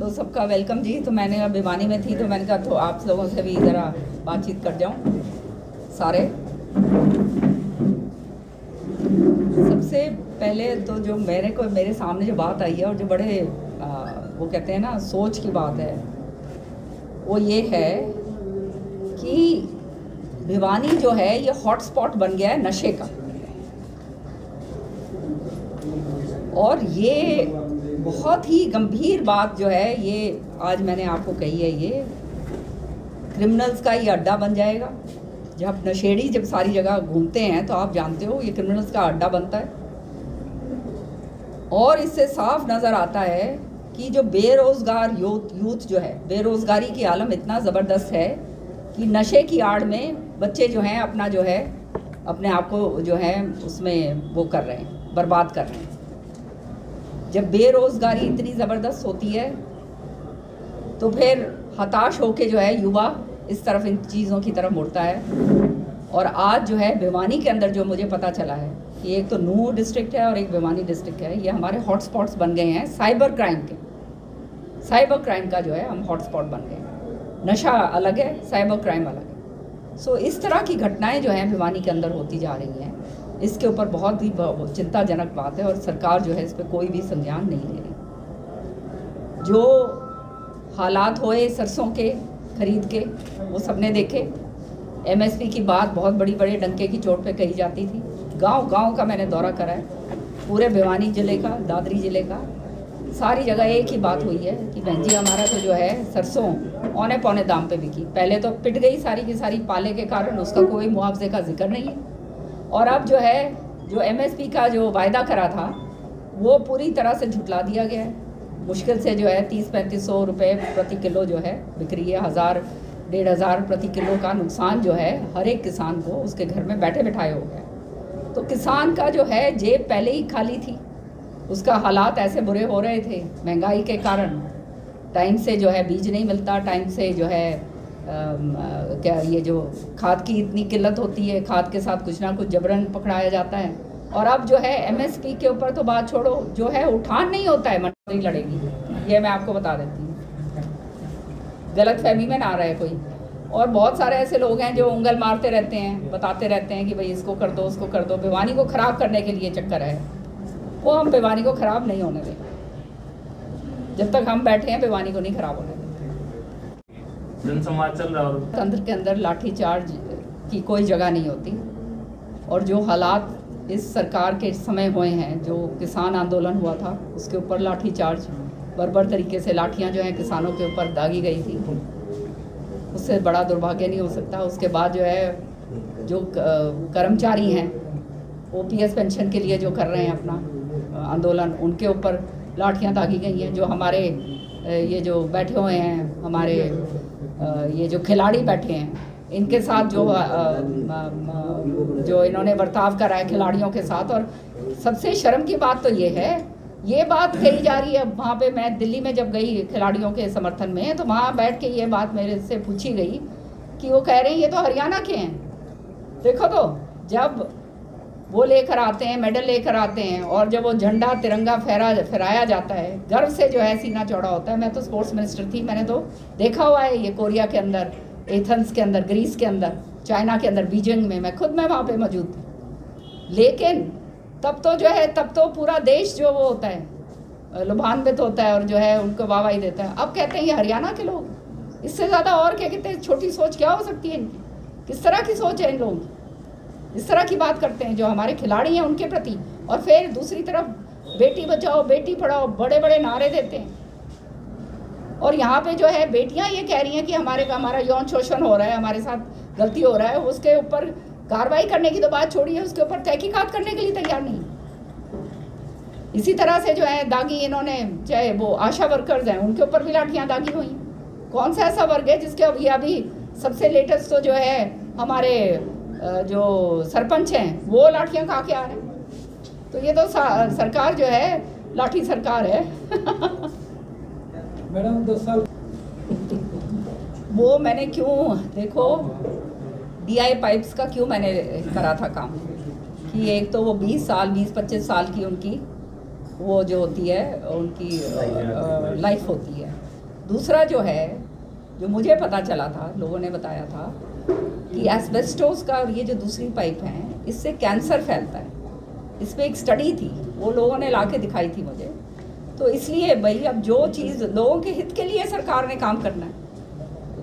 तो सबका वेलकम जी। तो मैंने भिवानी में थी तो मैंने कहा तो आप लोगों से भी ज़रा बातचीत कर जाऊं सारे। सबसे पहले तो जो मेरे सामने जो बात आई है और जो बड़े वो कहते हैं ना सोच की बात है, वो ये है कि भिवानी जो है ये हॉटस्पॉट बन गया है नशे का। और ये बहुत ही गंभीर बात जो है ये आज मैंने आपको कही है। ये क्रिमिनल्स का ये अड्डा बन जाएगा। जब नशेड़ी जब सारी जगह घूमते हैं तो आप जानते हो ये क्रिमिनल्स का अड्डा बनता है। और इससे साफ नज़र आता है कि जो बेरोज़गार यूथ जो है, बेरोज़गारी की आलम इतना ज़बरदस्त है कि नशे की आड़ में बच्चे जो हैं अपना जो है अपने आप को जो है उसमें वो कर रहे हैं, बर्बाद कर रहे हैं। जब बेरोज़गारी इतनी ज़बरदस्त होती है तो फिर हताश होके जो है युवा इस तरफ इन चीज़ों की तरफ मुड़ता है। और आज जो है भिवानी के अंदर जो मुझे पता चला है कि एक तो नूह डिस्ट्रिक्ट है और एक भिवानी डिस्ट्रिक्ट है, ये हमारे हॉटस्पॉट्स बन गए हैं साइबर क्राइम के। साइबर क्राइम का जो है हम हॉटस्पॉट बन गए हैं। नशा अलग है, साइबर क्राइम अलग है। सो इस तरह की घटनाएं जो हैं भिवानी के अंदर होती जा रही हैं। इसके ऊपर बहुत ही चिंताजनक बात है और सरकार जो है इस पर कोई भी संज्ञान नहीं ले रही। जो हालात होए सरसों के खरीद के वो सबने देखे। एमएसपी की बात बहुत बड़े डंके की चोट पे कही जाती थी। गांव का मैंने दौरा करा है, पूरे भिवानी ज़िले का, दादरी ज़िले का, सारी जगह एक ही बात हुई है कि बहन जी हमारा तो जो है सरसों औने पौने दाम पे बिकी। पहले तो पिट गई सारी की सारी पाले के कारण, उसका कोई मुआवजे का जिक्र नहीं है। और अब जो है जो एमएसपी का जो वायदा करा था वो पूरी तरह से झुटला दिया गया है। मुश्किल से जो है 30-3500 रुपये प्रति किलो जो है बिक रही है। 1000-1500 प्रति किलो का नुकसान जो है हर एक किसान को उसके घर में बैठे बिठाए हो गया। तो किसान का जो है जेब पहले ही खाली थी, उसका हालात ऐसे बुरे हो रहे थे महंगाई के कारण। टाइम से जो है बीज नहीं मिलता, टाइम से जो है क्या ये जो खाद की इतनी किल्लत होती है, खाद के साथ कुछ ना कुछ जबरन पकड़ाया जाता है। और अब जो है एमएसपी के ऊपर तो बात छोड़ो, जो है उठान नहीं होता है, मंडी लड़ेगी, ये मैं आपको बता देती हूँ। गलतफहमी में ना रहे कोई। और बहुत सारे ऐसे लोग हैं जो उंगल मारते रहते हैं, बताते रहते हैं कि भाई इसको कर दो उसको कर दो। भिवानी को ख़राब करने के लिए चक्कर है, वो हम भिवानी को ख़राब नहीं होने दें। जब तक हम बैठे हैं भिवानी को नहीं ख़राब होने दें। जनसंवाद चल रहा है, तंत्र के अंदर लाठीचार्ज की कोई जगह नहीं होती। और जो हालात इस सरकार के समय हुए हैं, जो किसान आंदोलन हुआ था उसके ऊपर लाठीचार्ज बर्बर तरीके से लाठियां जो हैं किसानों के ऊपर दागी गई थी, उससे बड़ा दुर्भाग्य नहीं हो सकता। उसके बाद जो है जो कर्मचारी हैं ओपीएस पेंशन के लिए जो कर रहे हैं अपना आंदोलन, उनके ऊपर लाठियां दागी गई हैं। जो हमारे ये जो बैठे हुए हैं, हमारे ये जो खिलाड़ी बैठे हैं, इनके साथ जो इन्होंने बर्ताव करा है खिलाड़ियों के साथ। और सबसे शर्म की बात तो ये है, ये बात कही जा रही है वहाँ पे। मैं दिल्ली में जब गई खिलाड़ियों के समर्थन में तो वहाँ बैठ के ये बात मेरे से पूछी गई कि वो कह रहे हैं ये तो हरियाणा के हैं। देखो तो जब वो लेकर आते हैं, मेडल लेकर आते हैं, और जब वो झंडा तिरंगा फहराया जाता है, गर्व से जो है सीना चौड़ा होता है। मैं तो स्पोर्ट्स मिनिस्टर थी, मैंने तो देखा हुआ है ये कोरिया के अंदर, एथेंस के अंदर, ग्रीस के अंदर, चाइना के अंदर, बीजिंग में मैं खुद वहाँ पे मौजूद थी। लेकिन तब तो जो है तब तो पूरा देश जो वो होता है लुभान्वित होता है और जो है उनको वाहवाही देता है। अब कहते हैं ये हरियाणा के लोग। इससे ज़्यादा और क्या कहते हैं, छोटी सोच क्या हो सकती है इनकी? किस तरह की सोच है इन लोगों की? इस तरह की बात करते हैं जो हमारे खिलाड़ी हैं उनके प्रति। और फिर दूसरी तरफ बेटी बचाओ बेटी पढ़ाओ बड़े नारे देते हैं। और यहाँ पे जो है बेटियाँ ये कह रही हैं कि हमारा यौन शोषण हो रहा है, हमारे साथ गलती हो रहा है। उसके ऊपर कार्रवाई करने की तो बात छोड़ी है, उसके ऊपर तहकीकात करने के लिए तैयार नहीं। इसी तरह से जो है दागी इन्होंने, चाहे वो आशा वर्कर्स हैं उनके ऊपर भी लाठियाँ दागी हुई। कौन सा ऐसा वर्ग है जिसके अभी सबसे लेटेस्ट तो जो है हमारे जो सरपंच हैं वो लाठियाँ खा के आ रहे हैं। तो ये तो सरकार जो है लाठी सरकार है। मैडम 2 साल वो मैंने क्यों देखो डीआई पाइप्स का क्यों मैंने करा था काम कि एक तो वो 20-25 साल की उनकी वो जो होती है उनकी लाइफ होती है। दूसरा जो है, जो मुझे पता चला था, लोगों ने बताया था कि एस्बेस्टोस का और ये जो दूसरी पाइप हैं, इससे कैंसर फैलता है। इस पर एक स्टडी थी, वो लोगों ने ला के दिखाई थी मुझे। तो इसलिए भाई, अब जो चीज़ लोगों के हित के लिए सरकार ने काम करना है,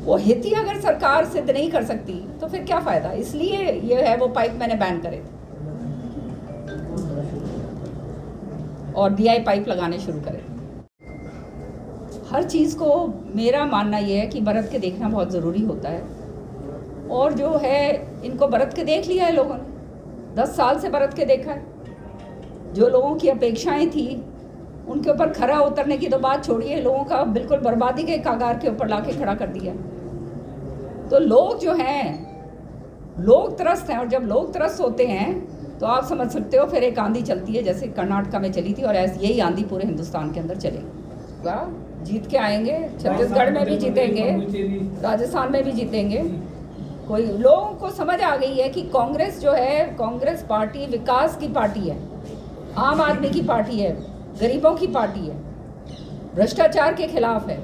वो हित ही अगर सरकार सिद्ध नहीं कर सकती तो फिर क्या फ़ायदा। इसलिए ये है वो पाइप मैंने बैन करे थे और DI पाइप लगाने शुरू करे। हर चीज़ को मेरा मानना ये है कि बरत के देखना बहुत ज़रूरी होता है। और जो है, इनको बरत के देख लिया है लोगों ने, 10 साल से बरत के देखा है। जो लोगों की अपेक्षाएं थी उनके ऊपर खरा उतरने की तो बात छोड़िए, लोगों का बिल्कुल बर्बादी के कागार के ऊपर लाके खड़ा कर दिया। तो लोग जो हैं, लोग त्रस्त हैं, और जब लोग त्रस्त होते हैं तो आप समझ सकते हो फिर एक आंधी चलती है, जैसे कर्नाटका में चली थी, और ऐसी यही आंधी पूरे हिंदुस्तान के अंदर चलेगी। जीत के आएंगे, छत्तीसगढ़ में भी जीतेंगे, राजस्थान में भी जीतेंगे। कोई लोगों को समझ आ गई है कि कांग्रेस जो है, कांग्रेस पार्टी विकास की पार्टी है, आम आदमी की पार्टी है, गरीबों की पार्टी है, भ्रष्टाचार के खिलाफ है।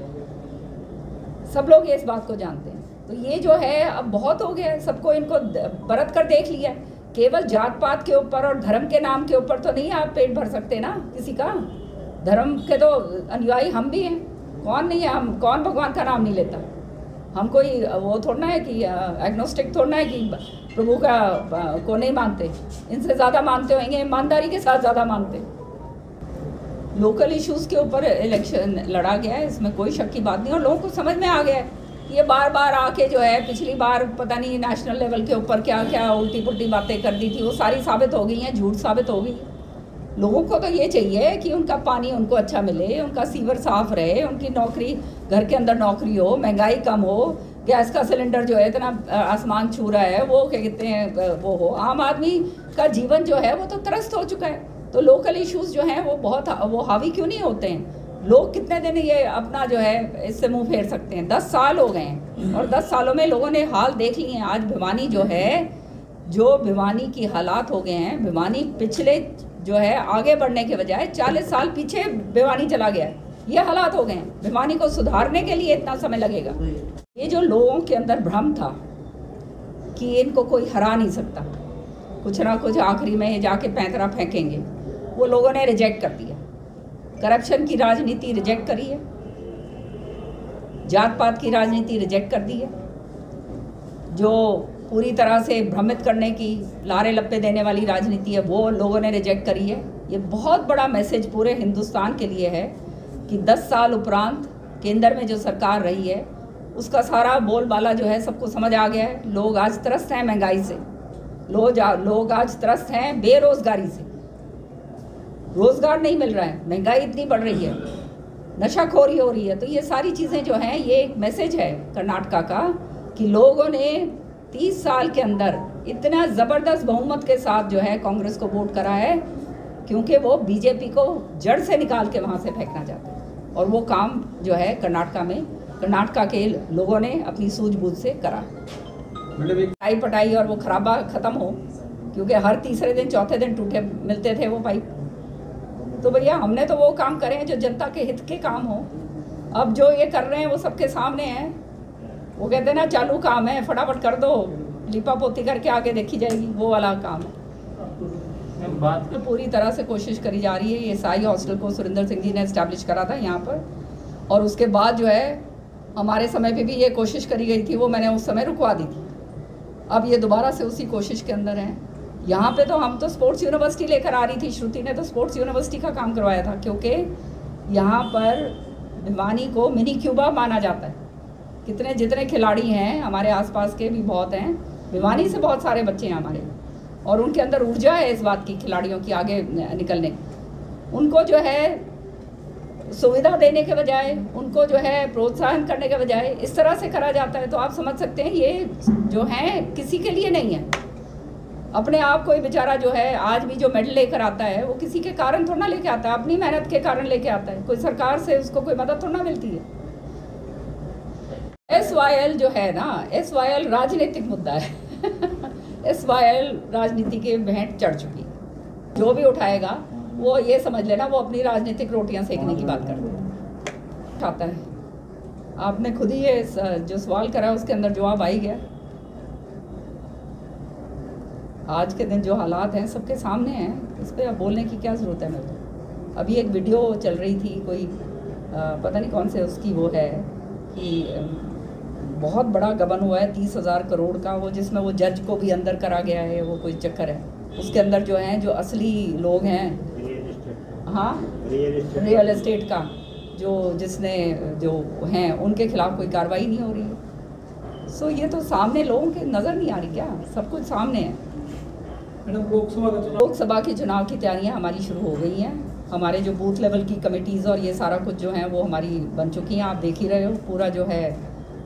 सब लोग ये इस बात को जानते हैं। तो ये जो है अब बहुत हो गया, सबको इनको बरत कर देख लिया। केवल जात पात के ऊपर और धर्म के नाम के ऊपर तो नहीं आप पेट भर सकते ना किसी का। धर्म के तो अनुयायी हम भी हैं, कौन नहीं है, हम कौन भगवान का नाम नहीं लेता। हम कोई वो थोड़ना है कि एग्नोस्टिक थोड़ना है कि प्रभु का को नहीं मानते, इनसे ज़्यादा मानते होंगे, ईमानदारी के साथ ज़्यादा मानते। लोकल इश्यूज़ के ऊपर इलेक्शन लड़ा गया है, इसमें कोई शक की बात नहीं। और लोगों को समझ में आ गया है, ये बार बार आके जो है, पिछली बार पता नहीं नेशनल लेवल के ऊपर क्या क्या उल्टी पुल्टी बातें कर दी थी, वो सारी साबित हो गई हैं, झूठ साबित हो गई। लोगों को तो ये चाहिए कि उनका पानी उनको अच्छा मिले, उनका सीवर साफ रहे, उनकी नौकरी, घर के अंदर नौकरी हो, महंगाई कम हो, गैस का सिलेंडर जो है इतना आसमान छू रहा है वो क्या कहते हैं वो हो। आम आदमी का जीवन जो है वो तो त्रस्त हो चुका है। तो लोकल इश्यूज़ जो हैं वो बहुत हावी क्यों नहीं होते हैं। लोग कितने दिन ये अपना जो है इससे मुंह फेर सकते हैं। 10 साल हो गए हैं और 10 सालों में लोगों ने हाल देख लिए हैं। आज भिवानी जो है, जो भिवानी की हालात हो गए हैं, भिवानी पिछले जो है आगे बढ़ने के बजाय 40 साल पीछे भिवानी चला गया है। ये हालात हो गए हैं। भिवानी को सुधारने के लिए इतना समय लगेगा। ये जो लोगों के अंदर भ्रम था कि इनको कोई हरा नहीं सकता, कुछ ना कुछ आखिरी में जाके पैंतरा फेंकेंगे, वो लोगों ने रिजेक्ट कर दिया। करप्शन की राजनीति रिजेक्ट करी है, जात पात की राजनीति रिजेक्ट कर दी है, जो पूरी तरह से भ्रमित करने की, लारे लप्पे देने वाली राजनीति है, वो लोगों ने रिजेक्ट करी है। ये बहुत बड़ा मैसेज पूरे हिंदुस्तान के लिए है कि 10 साल उपरांत केंद्र में जो सरकार रही है उसका सारा बोलबाला जो है सबको समझ आ गया है। लोग आज त्रस्त हैं महंगाई से, लोग आज त्रस्त हैं बेरोजगारी से। रोजगार नहीं मिल रहा है, महंगाई इतनी बढ़ रही है, नशाखोरी हो रही है। तो ये सारी चीज़ें जो हैं, ये एक मैसेज है कर्नाटका का कि लोगों ने 30 साल के अंदर इतना ज़बरदस्त बहुमत के साथ जो है कांग्रेस को वोट करा है, क्योंकि वो बीजेपी को जड़ से निकाल के वहाँ से फेंकना चाहते हैं। और वो काम जो है कर्नाटका के लोगों ने अपनी सूझबूझ से करा। टाई पटाई और वो खराबा ख़त्म हो, क्योंकि हर तीसरे दिन चौथे दिन टूटे मिलते थे वो पाइप। तो भैया हमने तो वो काम करे हैं जो जनता के हित के काम हो। अब जो ये कर रहे हैं वो सबके सामने है। वो कहते हैं ना, चालू काम है, फटाफट कर दो, लिपा पोती करके आगे देखी जाएगी, वो वाला काम है। बात तो पूरी तरह से कोशिश करी जा रही है। ये साई हॉस्टल को सुरेंद्र सिंह जी ने इस्टेब्लिश करा था यहाँ पर, और उसके बाद जो है हमारे समय पे भी ये कोशिश करी गई थी, वो मैंने उस समय रुकवा दी थी। अब ये दोबारा से उसी कोशिश के अंदर है। यहाँ पे तो हम तो स्पोर्ट्स यूनिवर्सिटी लेकर आ रही थी, श्रुति ने तो स्पोर्ट्स यूनिवर्सिटी का काम करवाया था, क्योंकि यहाँ पर भिवानी को मिनी क्यूबा माना जाता है। जितने खिलाड़ी हैं हमारे आसपास के भी बहुत हैं, भिवानी से बहुत सारे बच्चे हैं हमारे, और उनके अंदर ऊर्जा है इस बात की, खिलाड़ियों की आगे निकलने। उनको जो है सुविधा देने के बजाय, उनको जो है प्रोत्साहन करने के बजाय इस तरह से करा जाता है। तो आप समझ सकते हैं ये जो है किसी के लिए नहीं है। अपने आप कोई बेचारा जो है आज भी जो मेडल लेकर आता है वो किसी के कारण थोड़ा ना लेके आता है, अपनी मेहनत के कारण लेके आता है। कोई सरकार से उसको कोई मदद थोड़ा ना मिलती है। SYL जो है ना, SYL राजनीतिक मुद्दा है। SYL राजनीति के भेंट चढ़ चुकी है। जो भी उठाएगा वो ये समझ लेना वो अपनी राजनीतिक रोटियां सेकने की बात करता है। आपने खुद ही ये जो सवाल करा उसके अंदर जवाब आ ही गया। आज के दिन जो हालात हैं सबके सामने हैं, इस पर अब बोलने की क्या ज़रूरत है मेरे को। अभी एक वीडियो चल रही थी, कोई पता नहीं कौन से उसकी वो है कि बहुत बड़ा गबन हुआ है 30,000 करोड़ का, वो जिसमें वो जज को भी अंदर करा गया है, वो कोई चक्कर है। उसके अंदर जो हैं जो असली लोग हैं, हाँ रियल एस्टेट का जिसने जो हैं उनके खिलाफ कोई कार्रवाई नहीं हो रही है। सो ये तो सामने लोगों के नज़र नहीं आ रही क्या? सब कुछ सामने है। लोकसभा के चुनाव की तैयारियां हमारी शुरू हो गई हैं। हमारे जो बूथ लेवल की कमेटीज़ और ये सारा कुछ जो है वो हमारी बन चुकी हैं। आप देख ही रहे हो पूरा जो है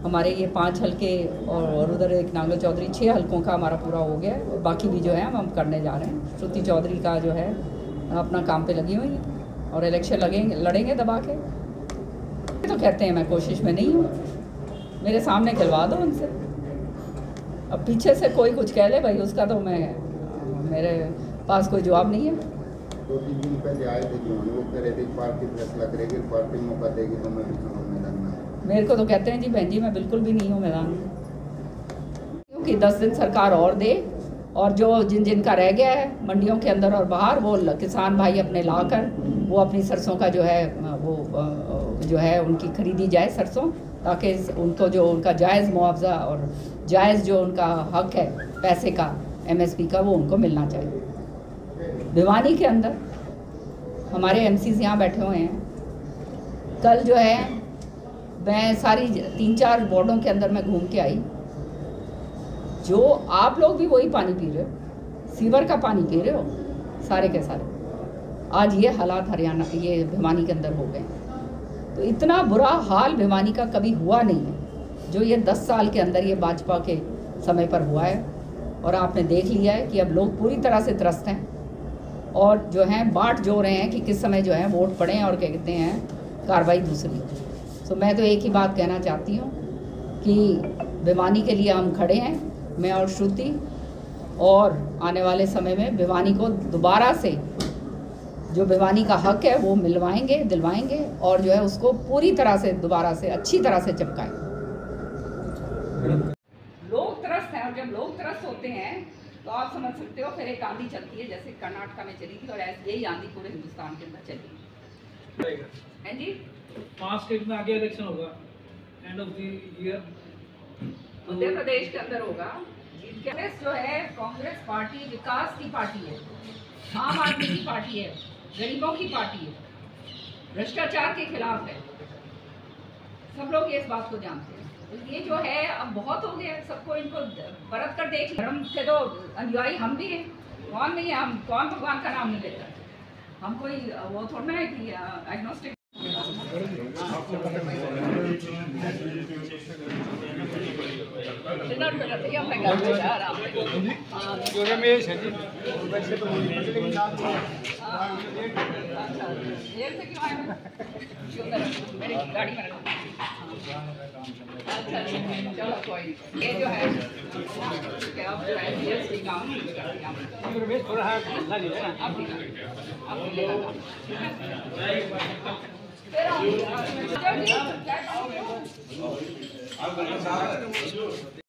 हमारे ये 5 हलके और उधर एक नांगल चौधरी 6 हलकों का हमारा पूरा हो गया है। बाकी भी जो है हम करने जा रहे हैं। श्रुति चौधरी का जो है अपना काम पे लगी हुई है और इलेक्शन लड़ेंगे दबा के। तो कहते हैं मैं कोशिश में नहीं हूँ, मेरे सामने खिलवा दो उनसे। अब पीछे से कोई कुछ कह ले भाई, उसका तो मेरे पास कोई जवाब नहीं है। 2-3 दिन पहले आए थे जो वो कह रहे थे पार्टी फैसला करेगी, पार्टी मौका देगी तो मैं मैदान में। मेरे को तो कहते हैं जी बहन जी मैं बिल्कुल भी नहीं हूँ मैदान में, क्योंकि 10 दिन सरकार और दे और जो जिनका रह गया है मंडियों के अंदर और बाहर वो किसान भाई अपने लाकर वो अपनी सरसों का जो है वो जो है उनकी खरीदी जाए सरसों, ताकि उनको जो उनका जायज़ मुआवजा और जायज़ जो उनका हक है पैसे का MSP का वो उनको मिलना चाहिए। भिवानी के अंदर हमारे MCs यहाँ बैठे हुए हैं। कल जो है मैं सारी 3-4 वार्डों के अंदर मैं घूम के आई, जो आप लोग भी वही पानी पी रहे हो, सीवर का पानी पी रहे हो सारे के सारे। आज ये हालात हरियाणा ये भिवानी के अंदर हो गए। तो इतना बुरा हाल भिवानी का कभी हुआ नहीं है जो ये 10 साल के अंदर ये भाजपा के समय पर हुआ है। और आपने देख लिया है कि अब लोग पूरी तरह से त्रस्त हैं और जो हैं बाट जो रहे हैं कि किस समय जो है वोट पड़ें और क्या कहते हैं कार्रवाई दूसरी। तो मैं तो एक ही बात कहना चाहती हूँ कि भिवानी के लिए हम खड़े हैं, मैं और श्रुति, और आने वाले समय में भिवानी को दोबारा से जो भिवानी का हक है वो मिलवाएंगे, दिलवाएंगे और जो है उसको पूरी तरह से दोबारा से अच्छी तरह से चमकाएंगे। लोग त्रस्त हैं और जब लोग त्रस्त होते हैं तो आप समझ सकते हो फिर एक आंधी चलती है जैसे कर्नाटका में चली थी और यही आंधी पूरे हिंदुस्तान के अंदर चली है जी। 5 स्टेट में आगे इलेक्शन होगा end of the year, Madhya Pradesh के अंदर होगा। कांग्रेस जो है कांग्रेस पार्टी विकास की पार्टी है, आम आदमी की पार्टी है, गरीबों की पार्टी है, भ्रष्टाचार के खिलाफ है। सब लोग ये इस बात को जानते हैं। तो ये जो है अब बहुत हो गया, सबको इनको बरत कर देख। धर्म के तो अनुयायी हम भी हैं, कौन नहीं है, हम कौन भगवान का नाम नहीं लेता। हम कोई वो थोड़ा है कि एग्नोस्टिक। मेरी गाड़ी में अच्छा चलो कोई ये जो है अब जो है GST काम थोड़ा आप